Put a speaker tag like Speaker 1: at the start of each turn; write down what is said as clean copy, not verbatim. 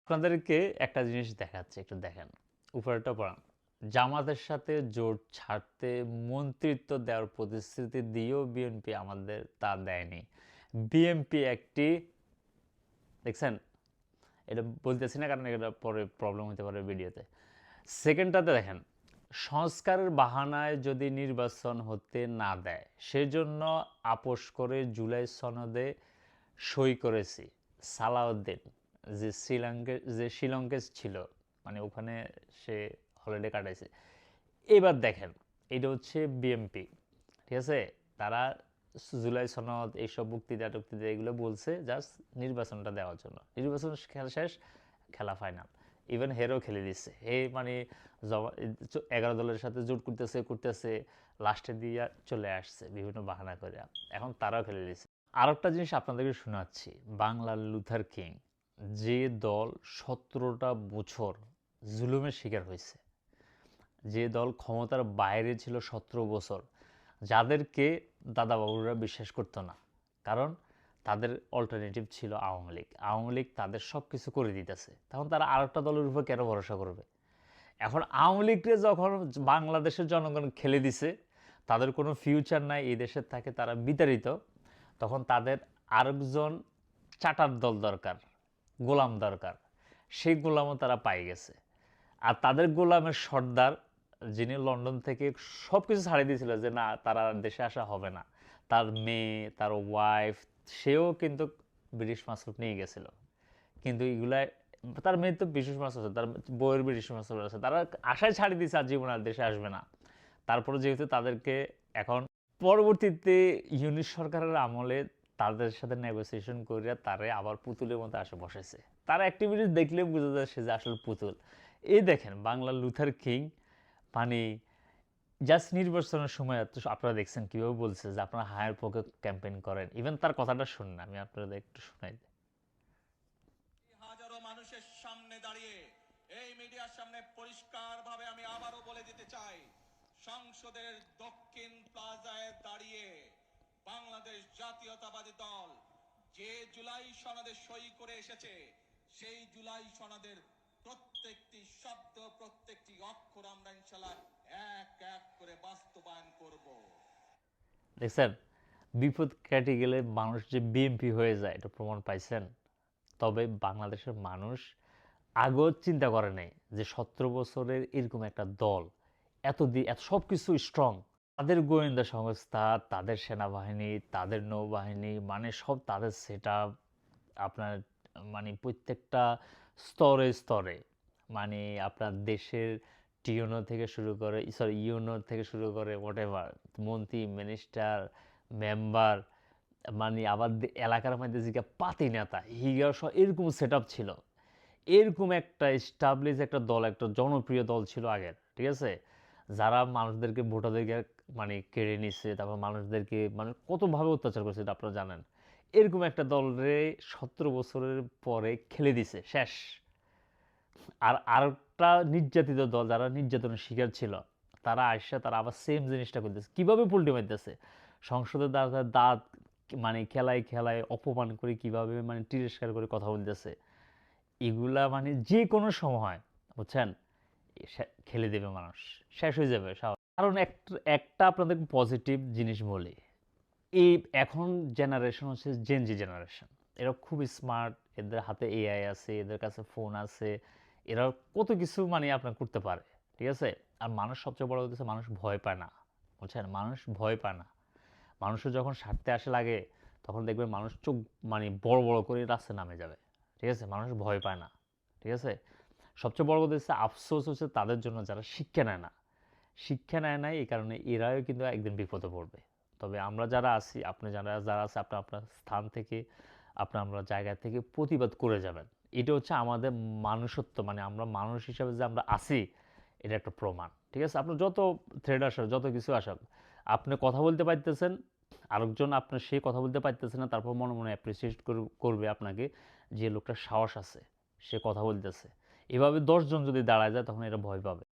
Speaker 1: আপনাদেরকে একটা জিনিস দেখাচ্ছি, একটু দেখেন। উপরেরটা পড়ান। জামাতের সাথে জোট ছাড়তে মন্ত্রিত্ব দেওয়ার প্রতিশ্রুতি দিয়েও বিএনপি আমাদের তা দেয়নি। বিএনপি একটি দেখছেন? এটা বলতেছি না কারণ এটা পরে প্রবলেম হতে পারে ভিডিওতে। সেকেন্ডটাতে দেখেন, সংস্কারের বাহানায় যদি নির্বাচন হতে না দেয়, সেজন্য আপোস করে জুলাই সনদে সই করেছি। সালাউদ্দিন যে শ্রীলঙ্কে ছিল, মানে ওখানে সে হলিডে কাটাইছে। এবার দেখেন, এটা হচ্ছে বিএমপি, ঠিক আছে? তারা জুলাই সনদ এইসব বক্তৃতা টক্তৃতা এগুলো বলছে জাস্ট নির্বাচনটা দেওয়ার জন্য। নির্বাচন খেলা শেষ, খেলা ফাইনাল। ইভেন হেরও খেলে দিচ্ছে। হে মানে 11 দলের সাথে জোট করতেছে লাস্টে দিয়ে চলে আসছে বিভিন্ন বাহানা করে। এখন তারাও খেলে দিচ্ছে। আর একটা জিনিস আপনাদেরকে শোনাচ্ছি। বাংলার লুথার কিং, যে দল 17টা বছর জুলুমের শিকার হয়েছে, যে দল ক্ষমতার বাইরে ছিল 17 বছর, যাদেরকে দাদাবাবুরা বিশ্বাস করতো না, কারণ তাদের অল্টারনেটিভ ছিল আওয়ামী লীগ। আওয়ামী লীগ তাদের সব কিছু করে দিতেছে, তখন তারা আরেকটা দলের উপর কেন ভরসা করবে? এখন আওয়ামী লীগকে যখন বাংলাদেশের জনগণ খেলে দিছে, তাদের কোনো ফিউচার নাই এই দেশের থাকে, তারা বিতাড়িত, তখন তাদের আরেকজন চাটার দল দরকার, গোলাম দরকার। সেই গোলামও তারা পাই গেছে। আর তাদের গোলামের সর্দার, যিনি লন্ডন থেকে সব কিছু ছাড়িয়ে দিয়েছিল যে না তারা দেশে আসা হবে না, তার মেয়ে, তার ওয়াইফ, সেও কিন্তু ব্রিটিশ পাসপোর্ট নিয়ে গেছিল। কিন্তু এগুলা, তার মেয়ে তো ব্রিটিশ পাসপোর্ট আছে, তার বউয়ের ব্রিটিশ পাসপোর্ট আছে, তারা আশায় ছাড়িয়ে দিয়েছে আর জীবন আর দেশে আসবে না। তারপরে যেহেতু তাদেরকে এখন পরবর্তীতে ইউনিট সরকারের আমলে তাদের সাথে নেগোসিয়েশন করে তারে আবার পুতুলের মতো আসে বসেছে। তার অ্যাক্টিভিটিস দেখলে বোঝা যায় সে যে আসলে পুতুল। এই দেখেন বাংলার লুথার কিং, মানে জাস্ট নির্বাচনের সময় আপনারা দেখছেন কীভাবে বলছে যে আপনারা হায়ার পক্ষে ক্যাম্পেইন করেন। ইভেন তার কথাটা শুনুন, আমি আপনাদের একটু শোনাই দিই।
Speaker 2: হাজারো মানুষের সামনে দাঁড়িয়ে এই মিডিয়ার সামনে পরিষ্কারভাবে আমি আবারও বলে দিতে চাই, সংসদের দক্ষিণ প্লাজায় দাঁড়িয়ে বাংলাদেশ জাতীয়তাবাদী দল যে জুলাই সনদে সই করে এসেছে, সেই জুলাই সনদের প্রত্যেকটি শব্দ, প্রত্যেকটি অক্ষর আমরা ইনশাআল্লাহ এক এক করে বাস্তবায়ন করব।
Speaker 1: দেখছেন, বিপদ কেটে গেলে মানুষ যে বিএমপি হয়ে যায় এটা প্রমাণ পাইছেন। তবে বাংলাদেশের মানুষ আগেও চিন্তা করে নাই যে 17 বছরের এরকম একটা দল এত সব কিছু স্ট্রং, তাদের গোয়েন্দা সংস্থা, তাদের সেনাবাহিনী, তাদের নৌবাহিনী, মানে সব তাদের সেট আপ, আপনার মানে প্রত্যেকটা স্তরে স্তরে, মানে আপনার দেশের টিউনো থেকে শুরু করে, সরি ইউনো থেকে শুরু করে হোয়াটএভার, মন্ত্রী, মিনিস্টার, মেম্বার, মানে আবার এলাকার মধ্যে যে পাতি নেতা হিগার সব এরকম সেট আপ ছিল। এরকম একটা এস্টাবলিশ একটা দল, একটা জনপ্রিয় দল ছিল আগের, ঠিক আছে? যারা মানুষদেরকে ভোটাধিকার মানে কেড়ে নিচ্ছে, তারপর মানুষদেরকে মানে কতভাবে অত্যাচার করছে এটা আপনারা জানেন। এরকম একটা দলরে 17 বছরের পরে খেলে দিছে, শেষ। আর আরেকটা নির্যাতিত দল যারা নির্যাতনের শিকার ছিল, তারা আসছে, তারা আবার সেম জিনিসটা করতেছে। কিভাবে পুল্টি মারতেছে? সংসদের দ্বারা দাঁত মানে খেলায় খেলায় অপমান করে, কিভাবে মানে তিরস্কার করে কথা বলতেছে, এগুলা মানে যে কোনো সময়, বুঝছেন, খেলে দেবে মানুষ, শেষ হয়ে যাবে। কারণ একটা আপনাদের পজিটিভ জিনিস বলি, এই এখন জেনারেশন হচ্ছে জেনজি জেনারেশন। এরা খুব স্মার্ট, এদের হাতে এআই আছে, এদের কাছে ফোন আছে, এরা কত কিছু মানে আপনার করতে পারে, ঠিক আছে? আর মানুষ সবচেয়ে বড় কথা হচ্ছে মানুষ ভয় পায় না, বুঝছেন? মানুষ ভয় পায় না। মানুষের যখন স্বার্থে আসে লাগে, তখন দেখবেন মানুষ চোখ মানে বড় বড় করে রাস্তায় নামে যাবে, ঠিক আছে? মানুষ ভয় পায় না, ঠিক আছে? সবচেয়ে বড় কথা হচ্ছে আফসোস হচ্ছে তাদের জন্য যারা শিক্ষা নেয় না। শিক্ষা নেয় নাই, এই কারণে এরাও কিন্তু একদিন বিপদে পড়বে। তবে আমরা যারা আছি, আপনি যারা আছে, আপনার আপনার স্থান থেকে, আমরা জায়গা থেকে প্রতিবাদ করে যাবেন। এটা হচ্ছে আমাদের মানুষত্ব, মানে আমরা মানুষ হিসাবে যে আমরা আছি, এটা একটা প্রমাণ, ঠিক আছে? আপনার যত থ্রেড আসুক, যত কিছু আসুক, আপনি কথা বলতে পারতেছেন, আরেকজন আপনার সে কথা বলতে পারতেছে না, তারপর মনে মনে অ্যাপ্রিসিয়েট করবে আপনাকে, যে লোকটার সাহস আছে, সে কথা বলতেছে। এভাবে 10 জন যদি দাঁড়ায় যায়, তখন এরা ভয় পাবে।